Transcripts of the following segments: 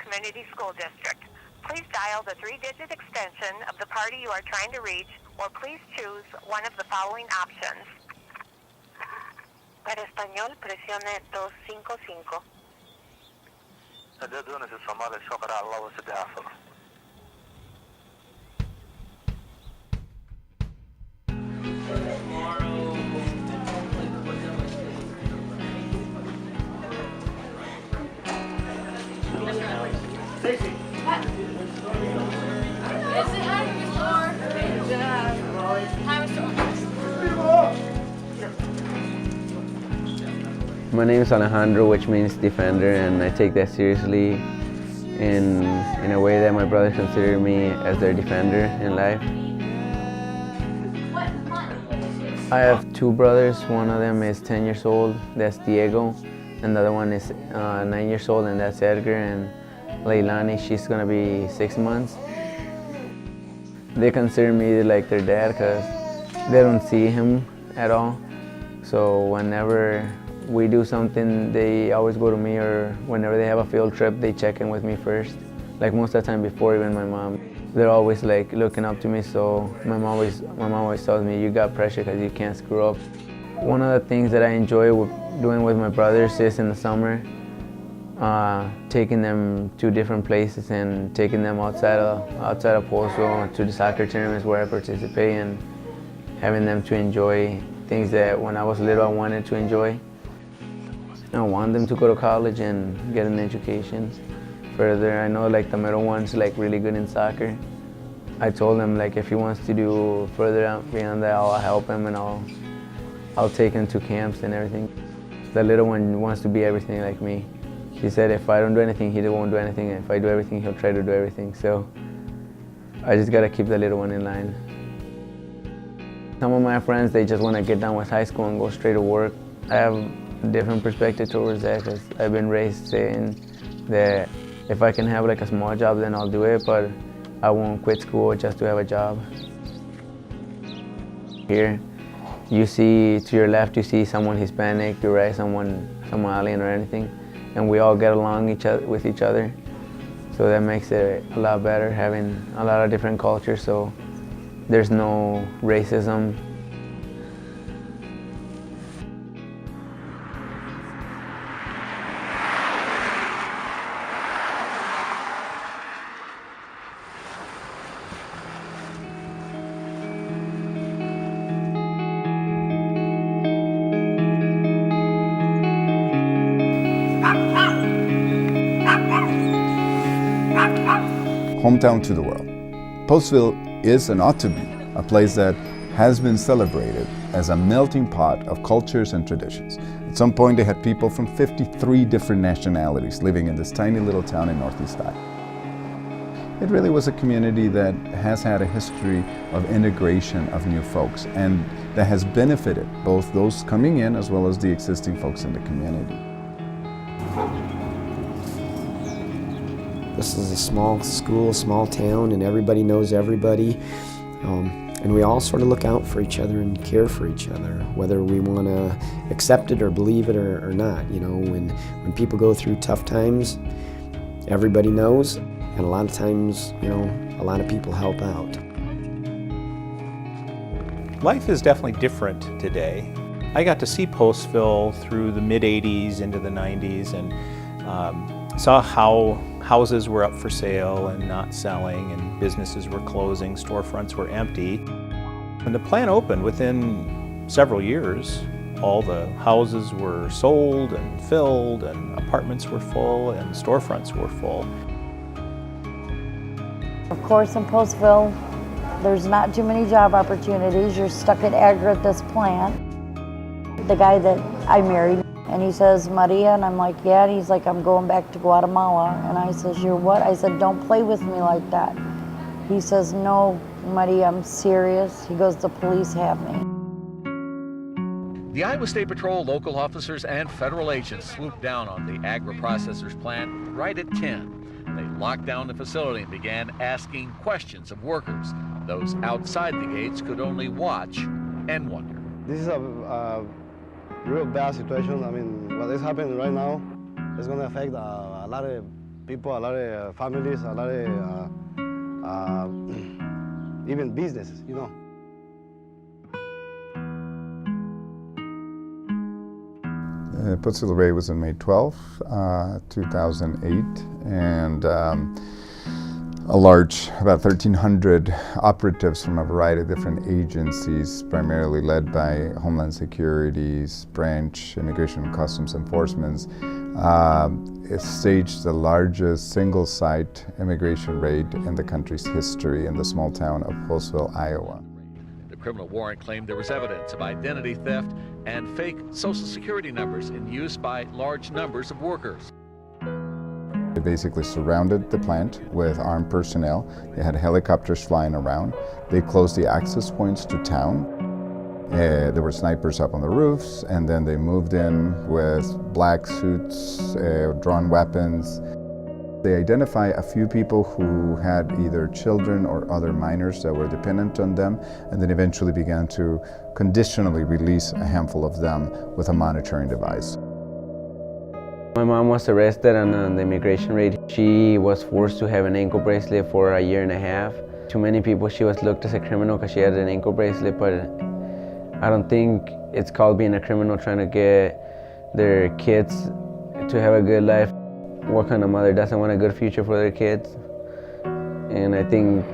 Community School District. Please dial the 3-digit extension of the party you are trying to reach, or please choose one of the following options. Para español, presione 255. My name is Alejandro, which means defender, and I take that seriously in a way that my brothers consider me as their defender in life. I have two brothers. One of them is 10 years old, that's Diego, and the other one is 9 years old, and that's Edgar, and Leilani, she's gonna be 6 months. They consider me like their dad because they don't see him at all. So whenever we do something, they always go to me, or whenever they have a field trip, they check in with me first. Like most of the time before even my mom. They're always like looking up to me, so my mom always tells me, you got pressure because you can't screw up. One of the things that I enjoy doing with my brothers is in the summer, taking them to different places and taking them outside of Postville to the soccer tournaments where I participate, and having them to enjoy things that when I was little I wanted to enjoy. I want them to go to college and get an education. Further, I know like the middle one's like really good in soccer. I told him like if he wants to do further beyond that, I'll help him, and I'll take him to camps and everything. The little one wants to be everything like me. He said if I don't do anything, he won't do anything. If I do everything, he'll try to do everything. So I just gotta keep the little one in line. Some of my friends, they just want to get done with high school and go straight to work. I have a different perspective towards that because I've been raised saying that if I can have like a small job, then I'll do it, but I won't quit school just to have a job. Here, you see to your left, you see someone Hispanic, to your right, someone Somalian or anything, and we all get along with each other. So that makes it a lot better, having a lot of different cultures, so there's no racism. Hometown to the world. Postville is and ought to be a place that has been celebrated as a melting pot of cultures and traditions. At some point they had people from 53 different nationalities living in this tiny little town in Northeast Iowa. It really was a community that has had a history of integration of new folks, and that has benefited both those coming in as well as the existing folks in the community. This is a small school, small town, and everybody knows everybody. And we all sort of look out for each other and care for each other, whether we want to accept it or believe it or not. You know, when people go through tough times, everybody knows, and a lot of times, you know, a lot of people help out. Life is definitely different today. I got to see Postville through the mid-'80s into the '90s, and saw how houses were up for sale and not selling, and businesses were closing, storefronts were empty. When the plant opened, within several years, all the houses were sold and filled, and apartments were full, and storefronts were full. Of course, in Postville, there's not too many job opportunities. You're stuck at Agri at this plant. The guy that I married, and he says, Maria, and I'm like, yeah, and he's like, I'm going back to Guatemala. And I says, you're what? I said, don't play with me like that. He says, no, Maria, I'm serious. He goes, the police have me. The Iowa State Patrol, local officers, and federal agents swooped down on the agri-processors plant right at 10. They locked down the facility and began asking questions of workers. Those outside the gates could only watch and wonder. This is a real bad situation. I mean, what is happening right now is going to affect a lot of people, a lot of families, a lot of even businesses, you know. Pottsville raid was on May 12, 2008, and a large, about 1,300 operatives from a variety of different agencies, primarily led by Homeland Security's branch, Immigration and Customs Enforcement, staged the largest single-site immigration raid in the country's history in the small town of Pottsville, Iowa. The criminal warrant claimed there was evidence of identity theft and fake Social Security numbers in use by large numbers of workers. They basically surrounded the plant with armed personnel. They had helicopters flying around. They closed the access points to town. There were snipers up on the roofs, and then they moved in with black suits, drawn weapons. They identify a few people who had either children or other minors that were dependent on them, and then eventually began to conditionally release a handful of them with a monitoring device. My mom was arrested on the immigration raid. She was forced to have an ankle bracelet for a year and a half. To many people, she was looked as a criminal because she had an ankle bracelet, but I don't think it's called being a criminal trying to get their kids to have a good life. What kind of mother doesn't want a good future for their kids? And I think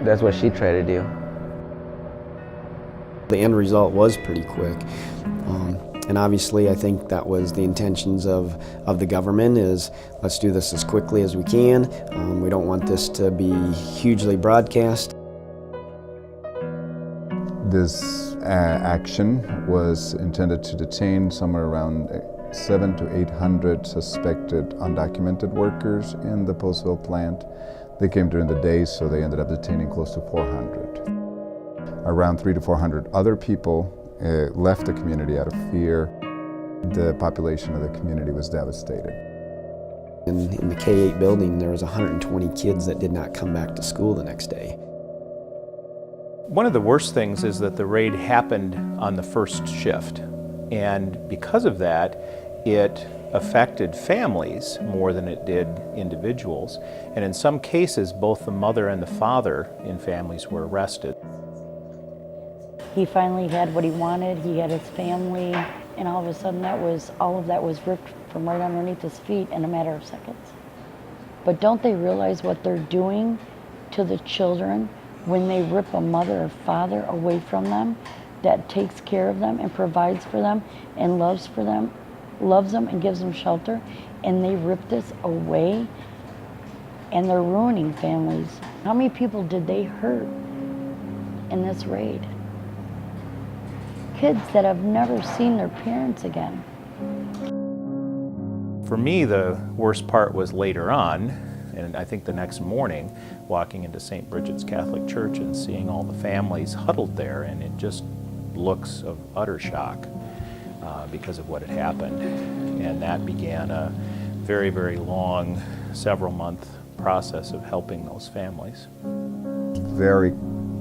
that's what she tried to do. The end result was pretty quick. And obviously I think that was the intentions of the government is let's do this as quickly as we can. We don't want this to be hugely broadcast. This action was intended to detain somewhere around 700 to 800 suspected undocumented workers in the Pottsville plant. They came during the day, so they ended up detaining close to 400. Around 300 to 400 other people left the community out of fear. The population of the community was devastated. In the K-8 building, there was 120 kids that did not come back to school the next day. One of the worst things is that the raid happened on the first shift. And because of that, it affected families more than it did individuals. And in some cases, both the mother and the father in families were arrested. He finally had what he wanted. He had his family, and all of a sudden all of that was ripped from right underneath his feet in a matter of seconds. But don't they realize what they're doing to the children when they rip a mother or father away from them that takes care of them and provides for them and loves them and gives them shelter, and they rip this away and they're ruining families. How many people did they hurt in this raid? Kids that have never seen their parents again. For me, the worst part was later on, and I think the next morning, walking into St. Bridget's Catholic Church and seeing all the families huddled there, and it just looks of utter shock because of what had happened. And that began a very, very long, several-month process of helping those families. Very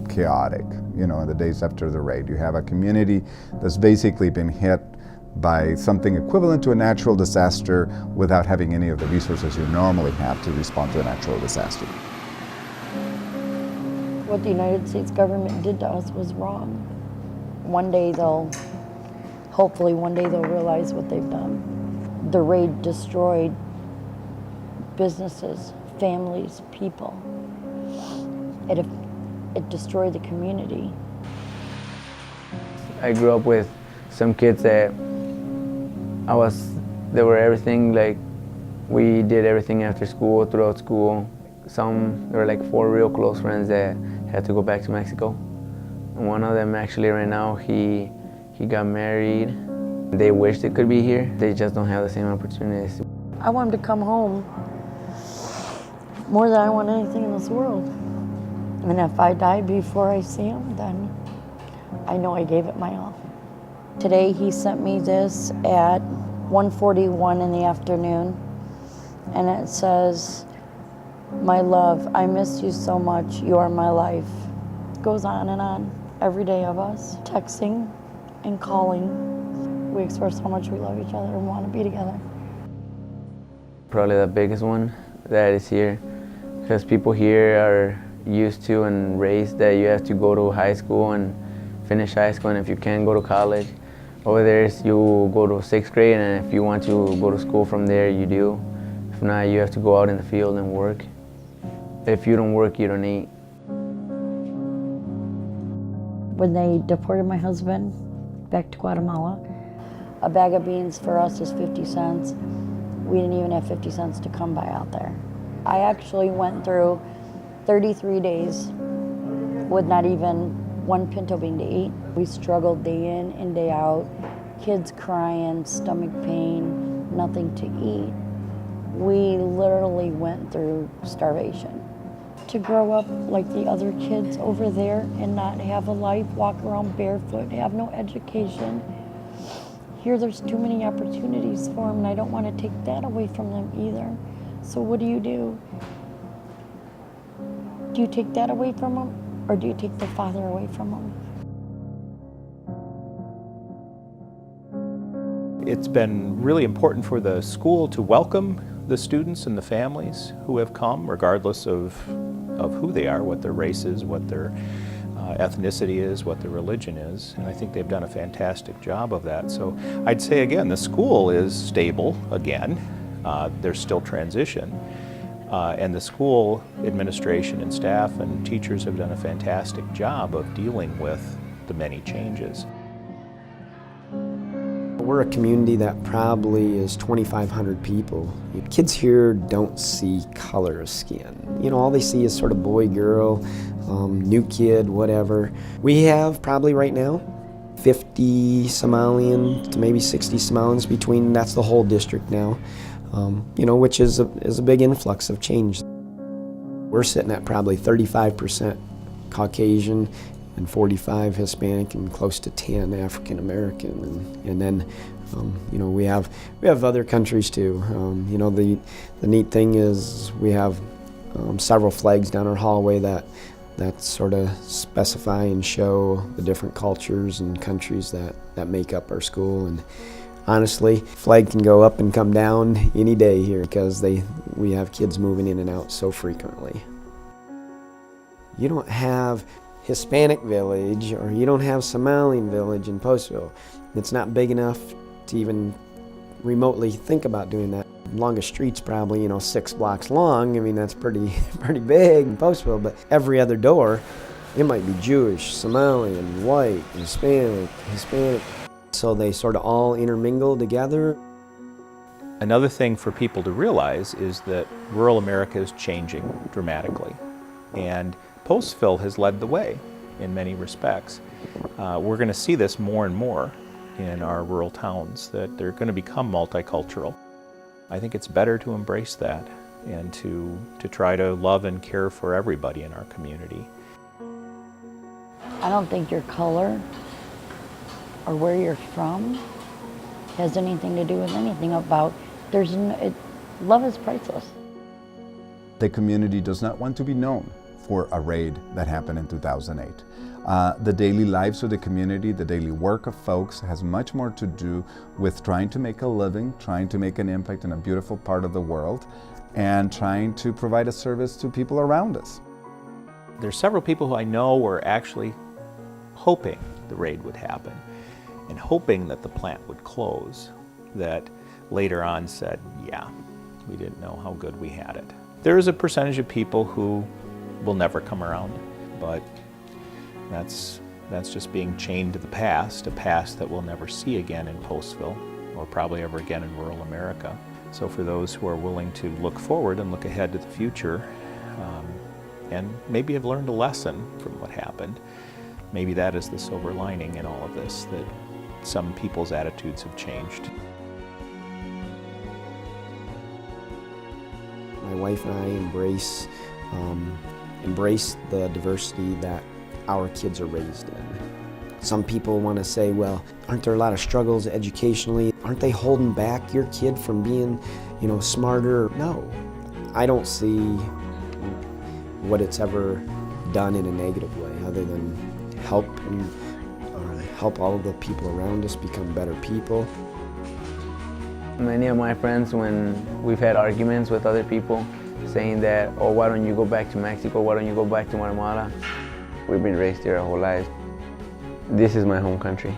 chaotic, you know, in the days after the raid. You have a community that's basically been hit by something equivalent to a natural disaster without having any of the resources you normally have to respond to a natural disaster. What the United States government did to us was wrong. Hopefully one day they'll realize what they've done. The raid destroyed businesses, families, people. It destroyed the community. I grew up with some kids that they were everything, like we did everything after school, throughout school. There were like 4 real close friends that had to go back to Mexico. And one of them actually right now, he got married. They wish they could be here. They just don't have the same opportunities. I want him to come home more than I want anything in this world. And if I die before I see him, then I know I gave it my all. Today he sent me this at 1:41 in the afternoon, and it says, "My love, I miss you so much. You are my life." It goes on and on. Every day of us, texting and calling, we express how much we love each other and want to be together. Probably the biggest one that is here, because people here are used to and raised that you have to go to high school and finish high school, and if you can't go to college. Over there, you go to 6th grade, and if you want to go to school from there, you do. If not, you have to go out in the field and work. If you don't work, you don't eat. When they deported my husband back to Guatemala, a bag of beans for us is 50 cents. We didn't even have 50 cents to come by out there. I actually went through 33 days with not even one pinto bean to eat. We struggled day in and day out, kids crying, stomach pain, nothing to eat. We literally went through starvation. To grow up like the other kids over there and not have a life, walk around barefoot, have no education. Here there's too many opportunities for them, and I don't want to take that away from them either. So what do? Do you take that away from them, or do you take the father away from them? It's been really important for the school to welcome the students and the families who have come, regardless of who they are, what their race is, what their ethnicity is, what their religion is, and I think they've done a fantastic job of that. So I'd say again, the school is stable again. There's still transition, and the school administration and staff and teachers have done a fantastic job of dealing with the many changes. We're a community that probably is 2,500 people. Kids here don't see color of skin. You know, all they see is sort of boy, girl, new kid, whatever. We have probably right now 50 Somalian to maybe 60 Somalians between, that's the whole district now, you know, which is a big influx of change. We're sitting at probably 35% Caucasian and 45 Hispanic and close to 10 African American, and then you know, we have other countries too. You know, the neat thing is we have several flags down our hallway that sort of specify and show the different cultures and countries that make up our school. And honestly, flag can go up and come down any day here because we have kids moving in and out so frequently. You don't have Hispanic village, or you don't have Somalian village in Postville. It's not big enough to even remotely think about doing that. Longest street's probably, you know, 6 blocks long. I mean, that's pretty big in Postville, but every other door, it might be Jewish, Somalian, white, Hispanic. So they sort of all intermingle together. Another thing for people to realize is that rural America is changing dramatically, and Postville has led the way in many respects. We're going to see this more and more in our rural towns, that they're going to become multicultural. I think it's better to embrace that and to try to love and care for everybody in our community. I don't think your color or where you're from has anything to do with anything about, love is priceless. The community does not want to be known for a raid that happened in 2008. The daily lives of the community, the daily work of folks has much more to do with trying to make a living, trying to make an impact in a beautiful part of the world, and trying to provide a service to people around us. There's several people who I know were actually hoping the raid would happen and hoping that the plant would close, that later on said, yeah, we didn't know how good we had it. There is a percentage of people who will never come around, but that's just being chained to the past, a past that we'll never see again in Postville, or probably ever again in rural America. So for those who are willing to look forward and look ahead to the future, and maybe have learned a lesson from what happened, maybe that is the silver lining in all of this, that some people's attitudes have changed. My wife and I embrace the diversity that our kids are raised in. Some people want to say, well, aren't there a lot of struggles educationally? Aren't they holding back your kid from being, you know, smarter? No, I don't see what it's ever done in a negative way, other than help all of the people around us become better people. Many of my friends, when we've had arguments with other people, saying that, oh, why don't you go back to Mexico? Why don't you go back to Guatemala? We've been raised here our whole lives. This is my home country.